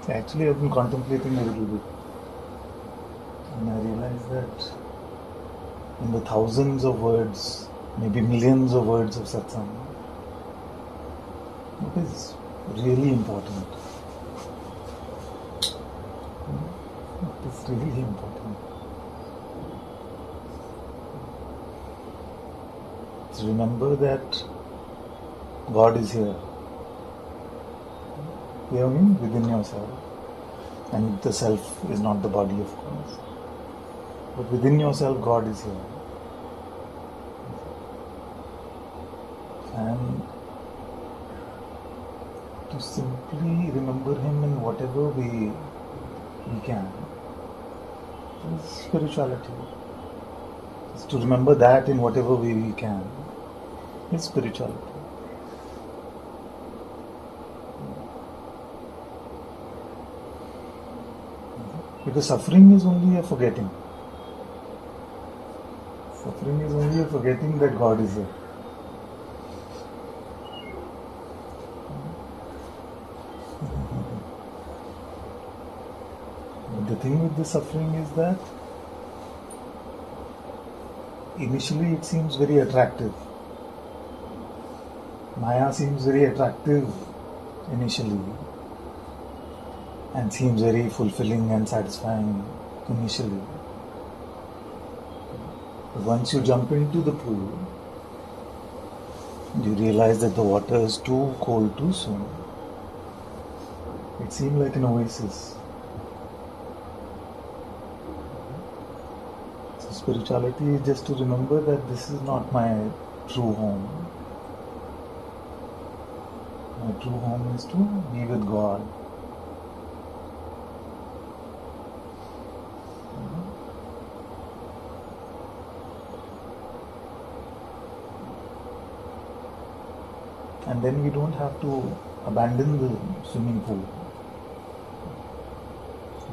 Actually, I've been contemplating a little bit, and I realized that in the thousands of words, maybe millions of words of Satsang, what is really important? What is really important? It's remember that God is here. Here means within yourself. And the self is not the body, of course. But within yourself, God is here. And to simply remember Him in whatever way we can is spirituality. Just to remember that in whatever way we can is spirituality. Because suffering is only a forgetting. Suffering is only a forgetting that God is here. The thing with the suffering is that initially it seems very attractive. Maya seems very attractive initially and seems very fulfilling and satisfying initially. But once you jump into the pool, you realize that the water is too cold to swim. It seemed like an oasis. So spirituality is just to remember that this is not my true home. My true home is to be with God. And then we don't have to abandon the swimming pool,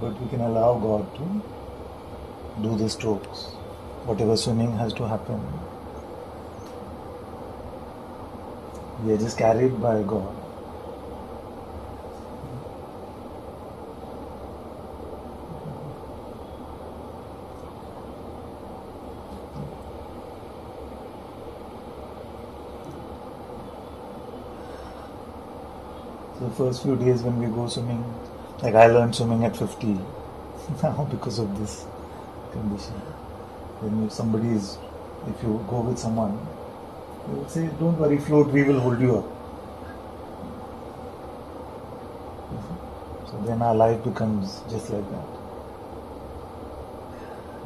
but we can allow God to do the strokes. Whatever swimming has to happen, we are just carried by God. The first few days when we go swimming, like I learned swimming at 50 now because of this condition. Then if you go with someone, they will say, don't worry, float, we will hold you up. So then our life becomes just like that.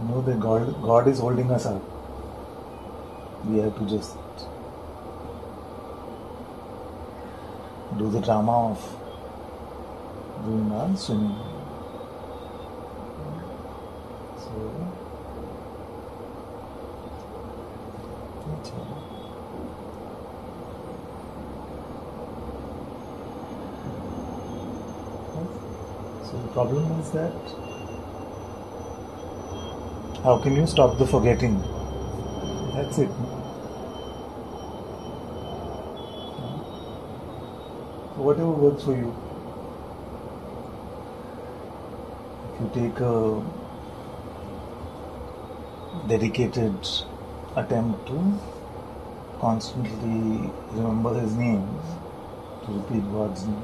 You know that God is holding us up. We have to just do the drama of doing our swimming. So the problem is that how can you stop the forgetting? That's it. Whatever works for you. If you take a dedicated attempt to constantly remember His name, to repeat God's name,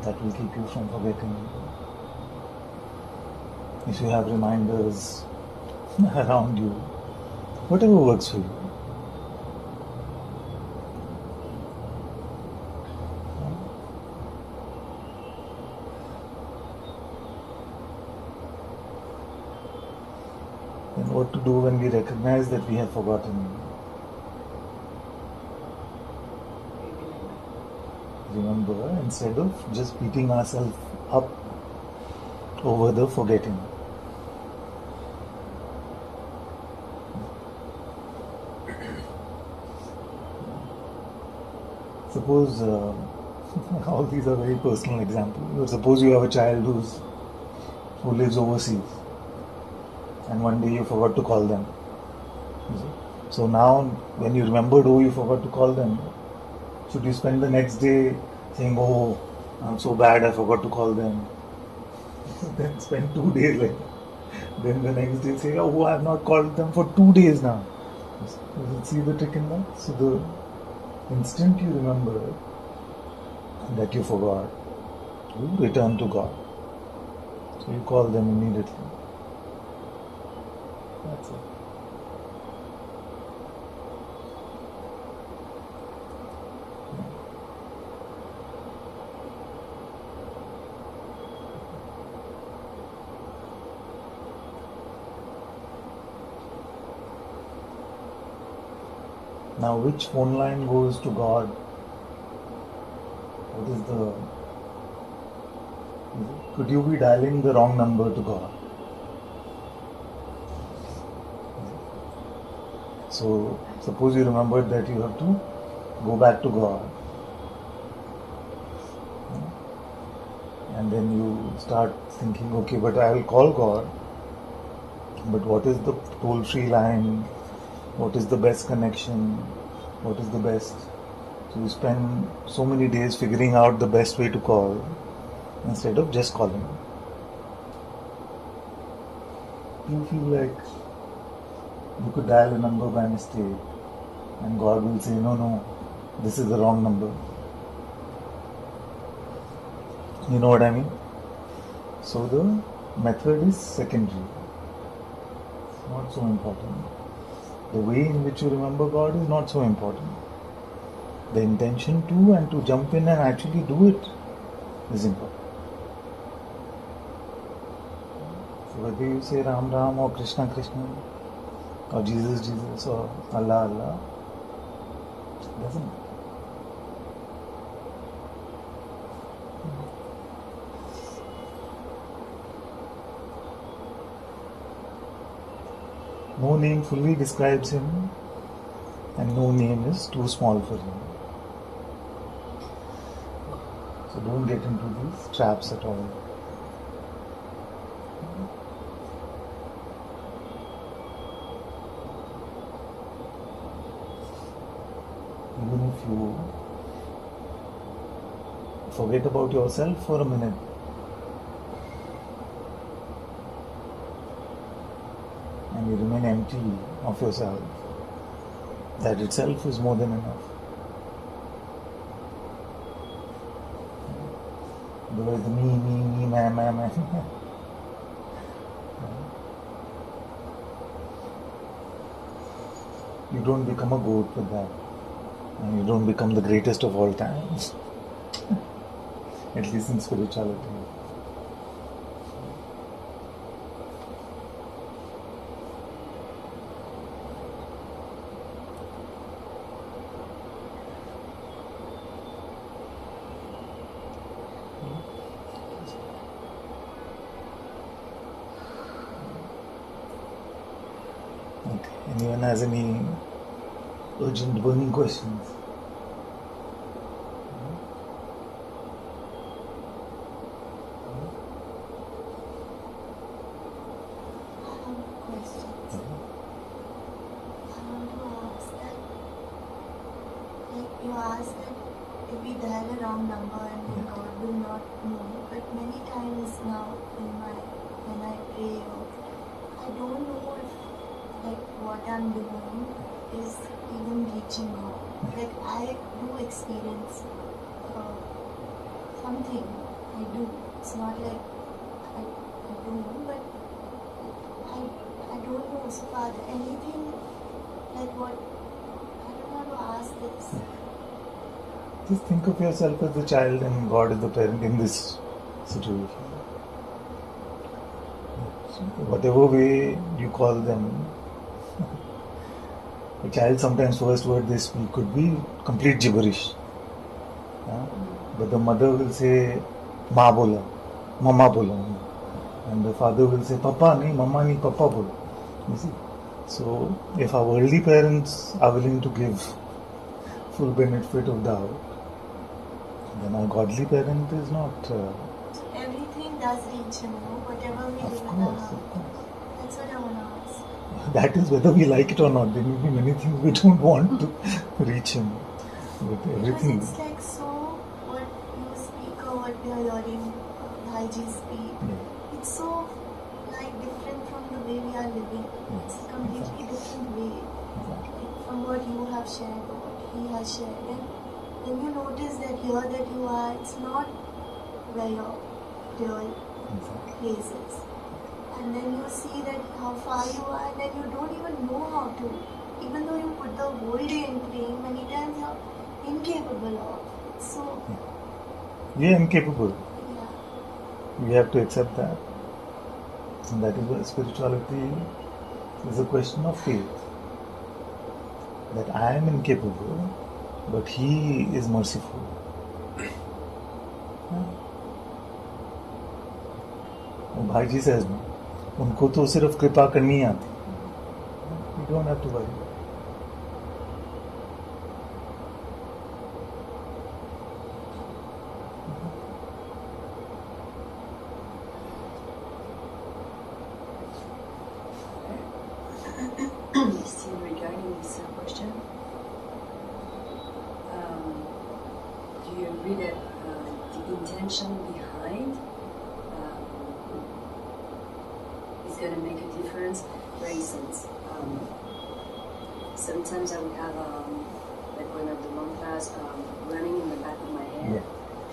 that will keep you from forgetting. If you have reminders around you, whatever works for you. And what to do when we recognize that we have forgotten. Remember, instead of just beating ourselves up over the forgetting. Suppose, all these are very personal examples. Suppose you have a child who lives overseas, and one day you forgot to call them. So now, when you remembered, you forgot to call them, should you spend the next day saying, oh, I'm so bad I forgot to call them. Then spend 2 days like that. Then the next day say, oh, I have not called them for 2 days now. You see the trick in that? So the instant you remember that you forgot, you return to God. So you call them immediately. That's it. Now, which phone line goes to God? What is the... Could you be dialing the wrong number to God? So, suppose you remembered that you have to go back to God. And then you start thinking, okay, but I will call God. But what is the toll-free line? What is the best connection? What is the best? So you spend so many days figuring out the best way to call instead of just calling. You feel like you could dial a number by mistake and God will say, no, this is the wrong number. You know what I mean? So the method is secondary. It's not so important. The way in which you remember God is not so important. The intention to and to jump in and actually do it is important. So whether you say Ram Ram or Krishna Krishna or Jesus Jesus or Allah Allah, it doesn't matter. No name fully describes him and no name is too small for him. So don't get into these traps at all. Even if you forget about yourself for a minute, and you remain empty of yourself, that itself is more than enough. Otherwise the me, my. You don't become a goat with that. And you don't become the greatest of all times. At least in spirituality. Okay. Anyone has any urgent burning questions? You asked that if we dial a wrong number and then God will not know. But many times now when I pray, I don't know if what I'm doing is even reaching God. I do experience something. I do. It's not like I don't, but I don't know. So Father, anything what? I don't want to ask this. Just think of yourself as the child and God is the parent in this situation. So whatever way you call them, a child sometimes first word they speak could be complete gibberish. But the mother will say, Ma bola, Mama bola. And the father will say, Papa nahi, Mama nahi, Papa bola. You see? So if our worldly parents are willing to give full benefit of doubt, then our godly parent is not. Everything does reach him, whatever we do in the house. That's what I want to ask. That is whether we like it or not. There may be many things we don't want to reach him. But everything. Because it's so what you speak or what energy speed. Yeah. It's so like different from the way we are living. It's a completely different way. Like from what you have shared or what he has shared. And when you notice that here that you are, it's not where your real place is. And then you see that how far you are, and then you don't even know how to. Even though you put the whole day in praying, many times you're incapable of. So, We are incapable. yeah. We have to accept that. And that is why spirituality is a question of faith. That I am incapable, but He is merciful. और भाई जी says no, उनको तो सिर्फ कृपा करनी आती. You don't have to worry. Still regarding this question, do you agree that the intention behind is going to make a difference? For instance, sometimes I would have like one of the mantras running in the back of my head,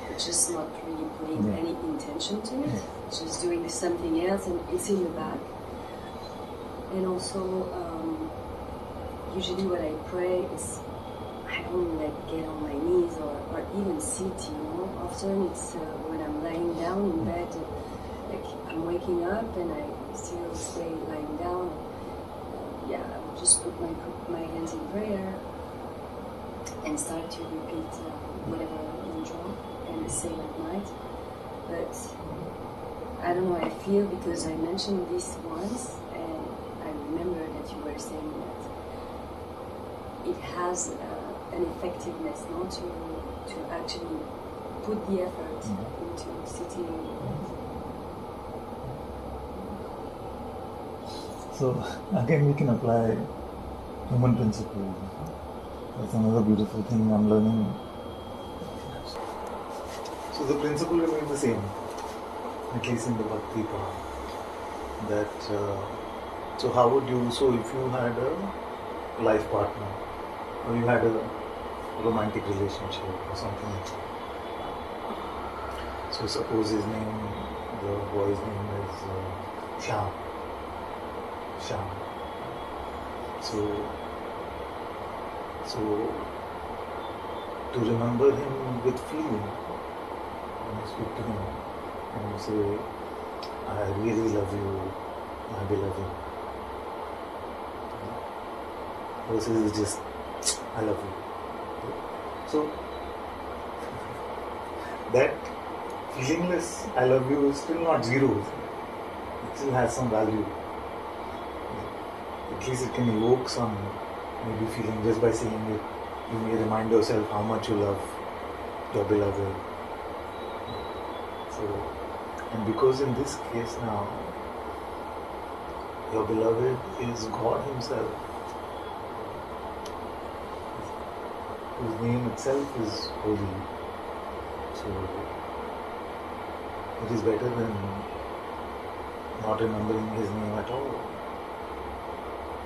but just not really putting any intention to it, just doing something else, and it's in the back. And also, usually what I pray is, I don't like get on my knees or even sit, Often it's when I'm lying down in bed, like I'm waking up and I still stay lying down. I would just put my hands in prayer and start to repeat whatever I'm drawn and say at night. But I don't know how I feel because I mentioned this once. Remember that you were saying that it has an effectiveness, not to actually put the effort into sitting. So again, we can apply human principle. That's another beautiful thing I'm learning. So the principle remains the same, at least in the Bhakti part. That. So how would you, so if you had a life partner or you had a romantic relationship or something like that. So suppose the boy's name is Shyam. So to remember him with feeling, when you speak to him and you say, I really love you, my beloved. Versus it's just, I love you. So, that feelingless I love you is still not zero. It still has some value. At least it can evoke some maybe feeling just by saying it. You may remind yourself how much you love your beloved. So, and because in this case now, your beloved is God Himself, whose name itself is holy. So it is better than not remembering His name at all.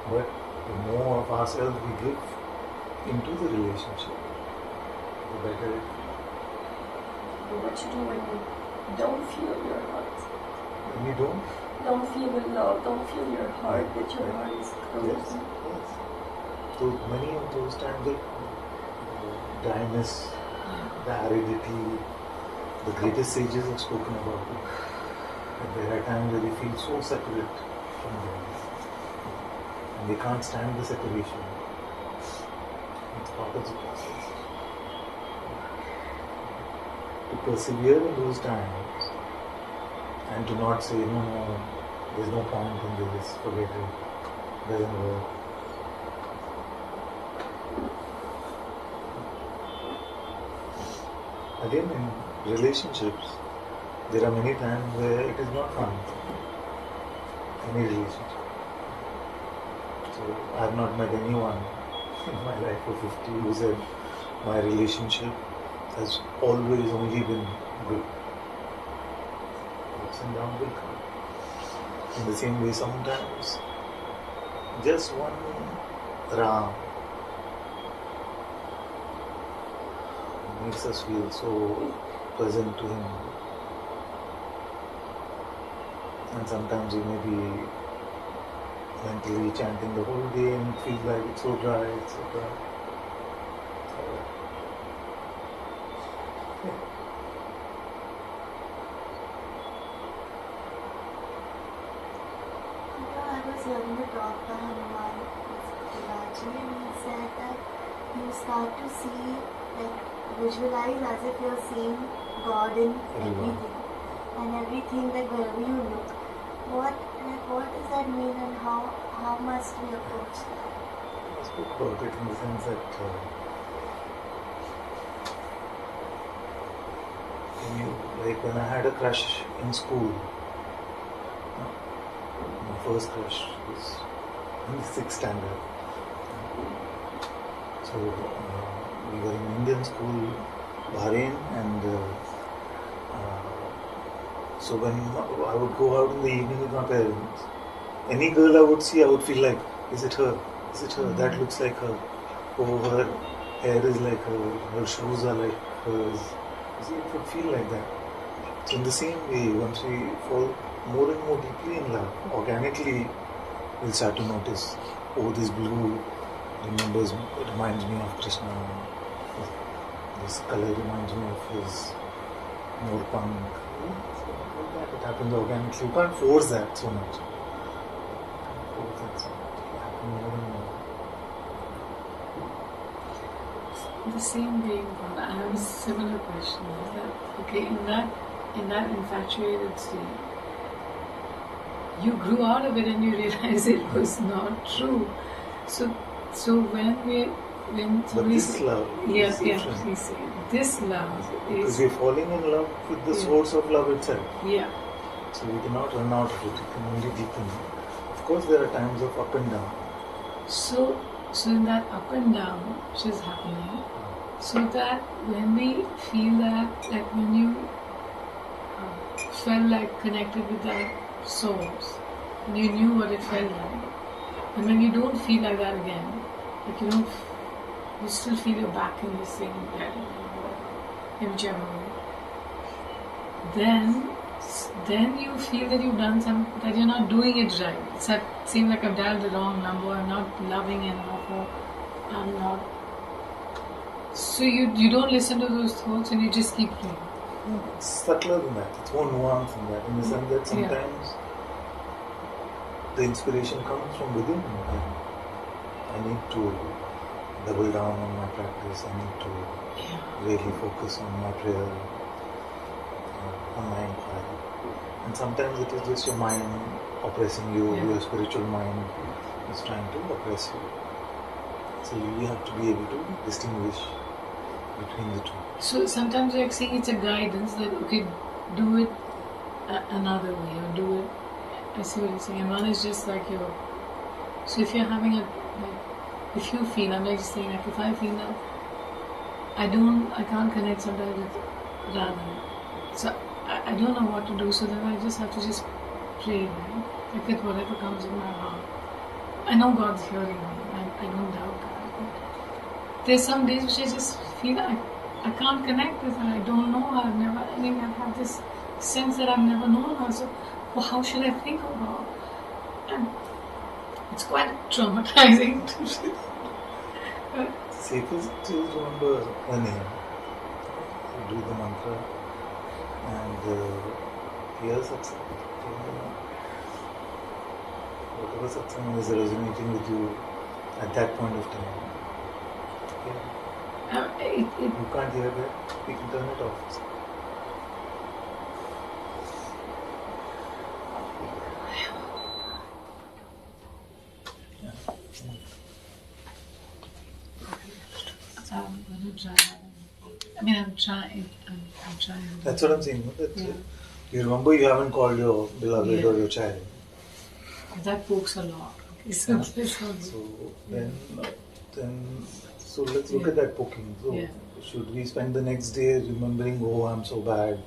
But the more of ourselves we give into the relationship, the better it is. What you do when you don't feel your heart? When you don't feel the love, don't feel your heart, that your heart is closed. Yes. So many of those times, the dryness, the aridity, the greatest sages have spoken about it. And there are times where they feel so separate from God. And they can't stand the separation. It's part of the process. To persevere in those times and to not say, no, there's no point in this, forget it, doesn't work. Again, in relationships, there are many times where it is not fun. Any relationship. So I have not met anyone in my life for 50 who said my relationship has always only been good. and down will come. In the same way, sometimes just one Ram makes us feel so present to Him. And sometimes you may be mentally chanting the whole day and it feels like it's so dry, it's so dry. I was hearing the talk by Hanuman Shivaji, and he said that you start to see, like, visualize as if you're seeing God in everything. And everything, like wherever you look. What does that mean, and how must we approach that? I spoke about it in the sense that when I had a crush in school, my first crush was in the 6th standard. So we were in Indian school, Bahrain, and so when I would go out in the evening with my parents, any girl I would see, I would feel like, is it her? Is it her? That looks like her. Oh, her hair is like her. Her shoes are like hers. You see, it would feel like that. So in the same way, once we fall more and more deeply in love, organically we'll start to notice, oh, this blue reminds me of Krishna. This color reminds me of his more punk. It happens organically. You can't force that so much. The same way, I have a similar question. Is that, okay, in that infatuated state, you grew out of it and you realized it was not true. So when but this love, yes, please say this love because is we're falling in love with the source of love itself. Yeah. So we cannot run out of it. We can only deepen. Of course, there are times of up and down. So in that up and down which is happening, so that when we feel that, like when you felt like connected with that source, and you knew what it felt like, and when you don't feel like that again, like you still feel you're back in the same bed, in whichever way, then you feel that you've done that you're not doing it right. It seems like I've dialed the wrong number, I'm not loving enough, or I'm not. So you don't listen to those thoughts and you just keep playing. It's subtler than that. It's more nuanced than that. In the sense that sometimes the inspiration comes from within. I need to double down on my practice. I need to really focus on my prayer, on my inquiry. And sometimes it is just your mind oppressing you, your spiritual mind is trying to oppress you. So you have to be able to distinguish between the two. So sometimes you're saying it's a guidance that, okay, do it another way, or do it, I see what you're saying, and one is just like so if you're having if you feel, I'm just saying, like if I feel that I can't connect sometimes with Radha, so I don't know what to do, so then I just have to just pray, right? Like with whatever comes in my heart. I know God's hearing me, I don't doubt that. But there's some days which I just feel I can't connect with her, I don't know her, I've had this sense that I've never known her, so how should I think of her? And it's quite traumatizing. Safest to remember her name, do the mantra, and hear Satsang. Whatever Satsang is resonating with you at that point of time. You can't hear that, we can turn it off. I'm going to try. I'm trying. That's what I'm saying. You remember you haven't called your beloved or your child. That pokes a lot. Okay, so let's look at that poking. So should we spend the next day remembering, oh, I'm so bad,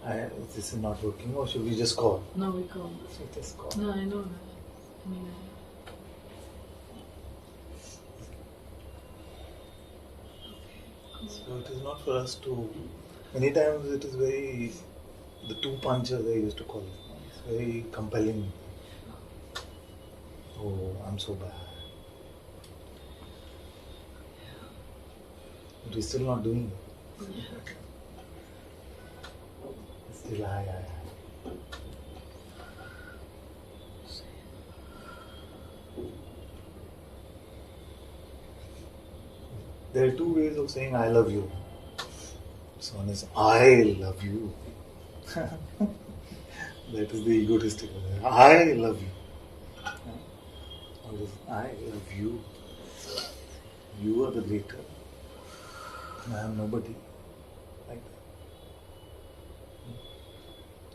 This is not working, or should we just call? No, we call. So just call. No, I know that. I mean, So it is not for us to. Many times it is very. The two puncher they used to call it. It's very compelling. Oh, I'm so bad. But we're still not doing it. Still I. There are two ways of saying I love you. So one is I love you. That is the egotistic one. I love you. Or is I love you. You are the greater. I am nobody. Like that.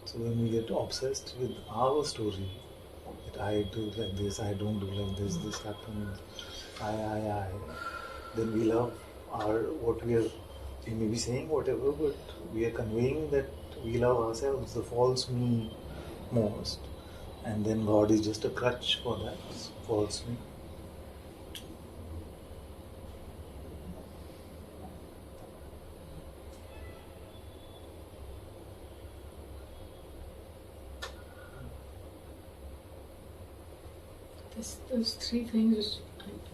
So when we get obsessed with our story, that I do like this, I don't do like this happens, I, then we love what we may be saying whatever, but we are conveying that we love ourselves, the false me most, and then God is just a crutch for that false me. Those three things which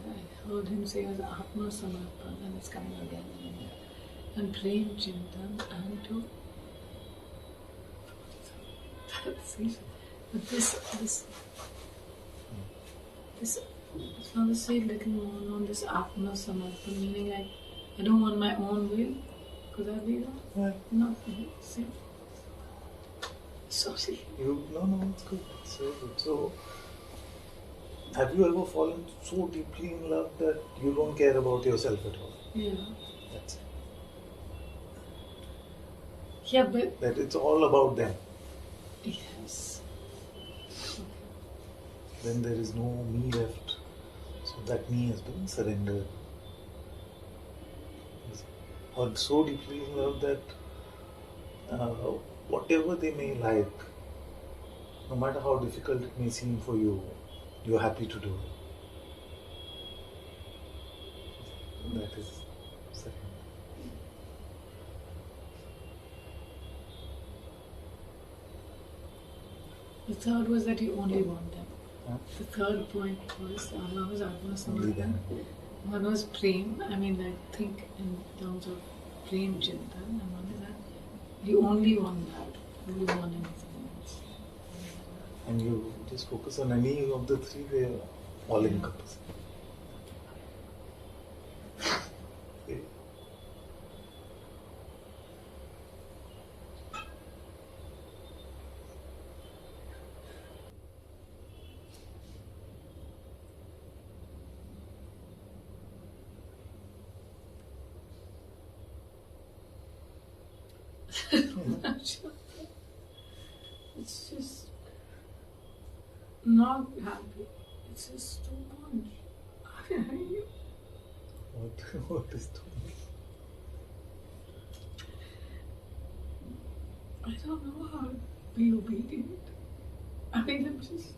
I heard him say was Atma Samarpan, and it's coming again and again. And Prem Chintan and to. But this, it's not the same little more on this Atma Samarpan, meaning like I don't want my own will. Could that be that? Yeah. Not same. Sorry. No, it's good. It's so good. So, have you ever fallen so deeply in love that you don't care about yourself at all? Yeah. That's it. Yeah, but That it's all about them. yes. Then there is no me left. So that me has been surrendered. Or so deeply in love that whatever they may like, no matter how difficult it may seem for you, you're happy to do it. That is second. The third was that you only want them. Huh? The third point was one was Atma Only Samarpan. them. One was Prem. I mean, I think in terms of Prem Chintan, and one is that you only want that. You don't want anything else. And you just focus on any of the three, they are all encompassing. Okay. I'm sure. It's just not happy. It's just too much. What is doing? I don't know how to be obedient. I mean, I'm just.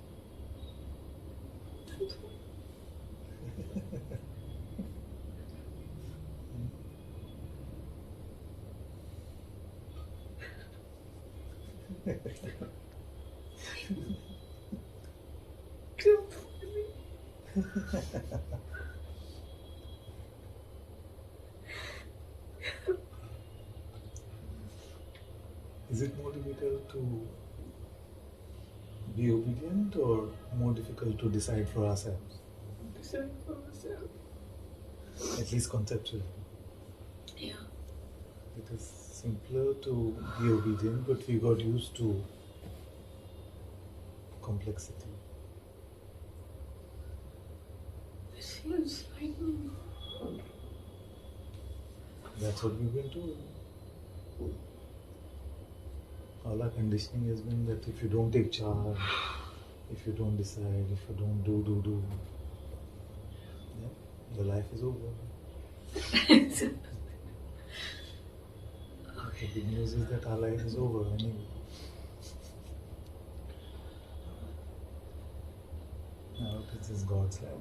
Is it more difficult to be obedient or more difficult to decide for ourselves? Decide for myself. At least conceptually. Yeah. It is simpler to be obedient, but we got used to complexity. It feels frightening. That's what we've been told. All our conditioning has been that if you don't take charge, if you don't decide, if you don't do, yeah, your life is over. Okay. The big news is that our life is over anyway. Now this is God's life.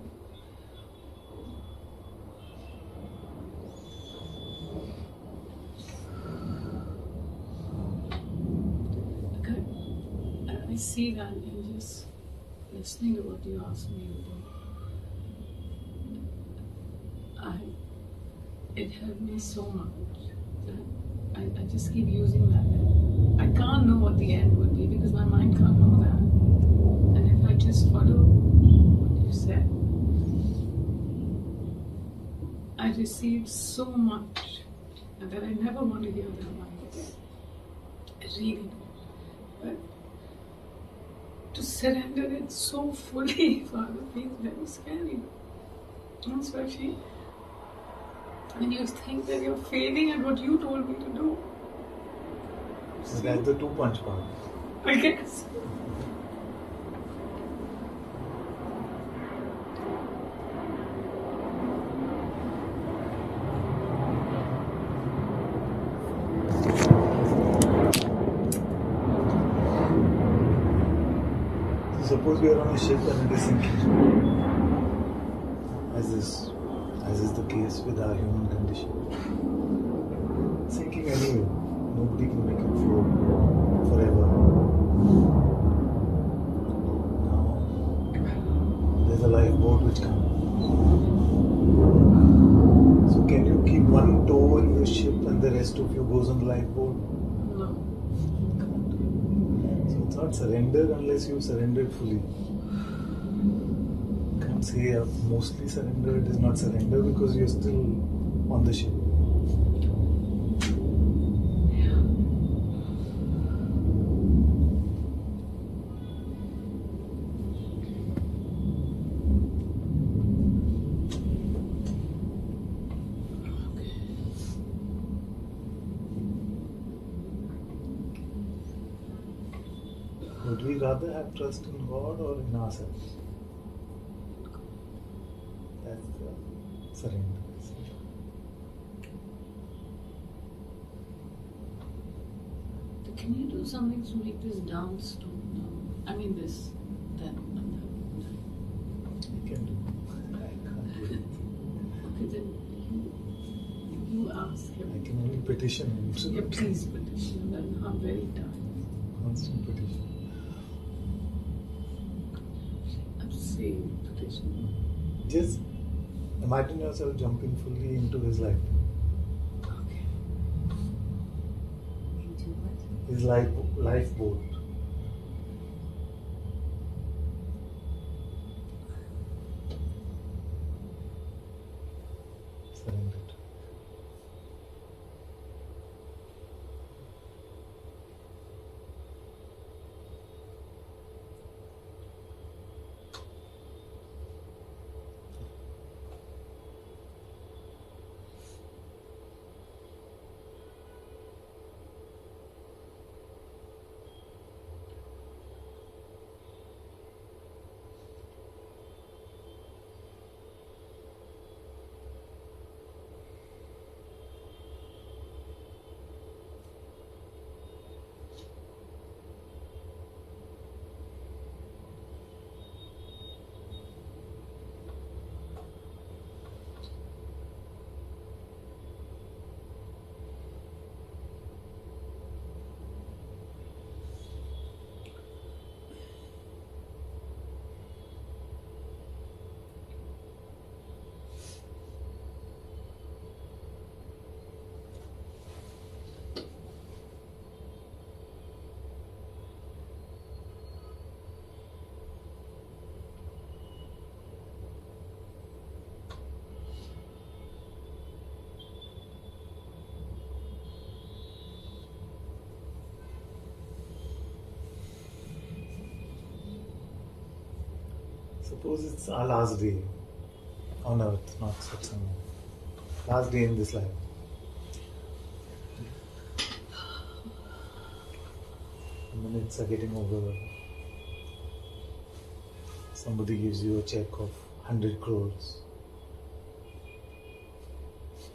I see that in just listening to what you asked me to do. It helped me so much that I just keep using that. I can't know what the end would be because my mind can't know that. And if I just follow what you said, I received so much that I never want to hear that mind again. I really do. But to surrender it so fully, Father, feels very scary. Especially when you think that you're failing at what you told me to do. So that's the two-punch part. I guess. So suppose we are on a ship and it is sinking. As is the case with our human condition. Sinking anyway. Nobody can make it float forever. Now, there's a lifeboat which comes. So can you keep one toe in the ship and the rest of you goes on the lifeboat? No. So it's not surrender unless you surrendered fully. Can't say I've mostly surrendered. It is not surrender because you're still on the ship. Would we rather have trust in God or in ourselves? That's the surrender. Can you do something to make this dance too? I mean this, that, and that. You can do. I can't do it. Okay, then you ask him. I can only petition him. So Yeah, please petition. Then I'm very tired. constant petition. I'm saying petition. Just imagine yourself jumping fully into his life. Okay. Into what? His lifeboat. Surrender. Suppose it's our last day on earth, not Satsang. Last day in this life. The minutes are getting over. Somebody gives you a check of 100 crores.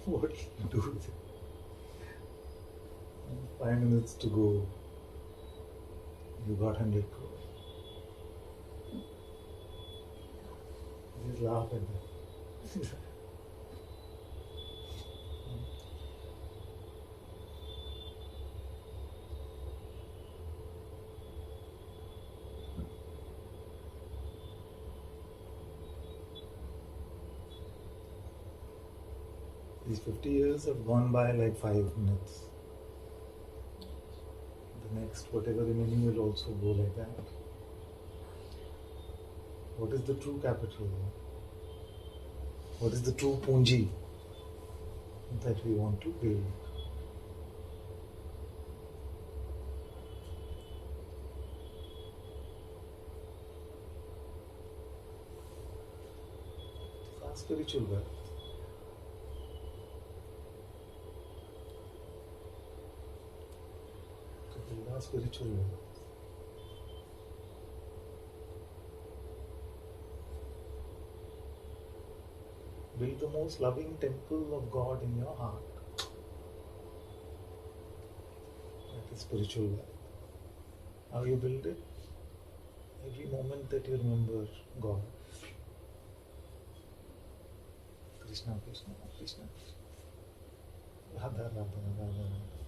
What do you do with it? 5 minutes to go. You got 100 crore. Just laugh at that. These 50 years have gone by like 5 minutes. The next, whatever remaining, will also go like that. What is the true capital? What is the true punji that we want to build? It's our spiritual wealth. To build our spiritual wealth. Build the most loving temple of God in your heart. That is spiritual wealth. How you build it? Every moment that you remember God. Krishna, Krishna, Krishna, Krishna. Radha, Radha, Radha, Radha.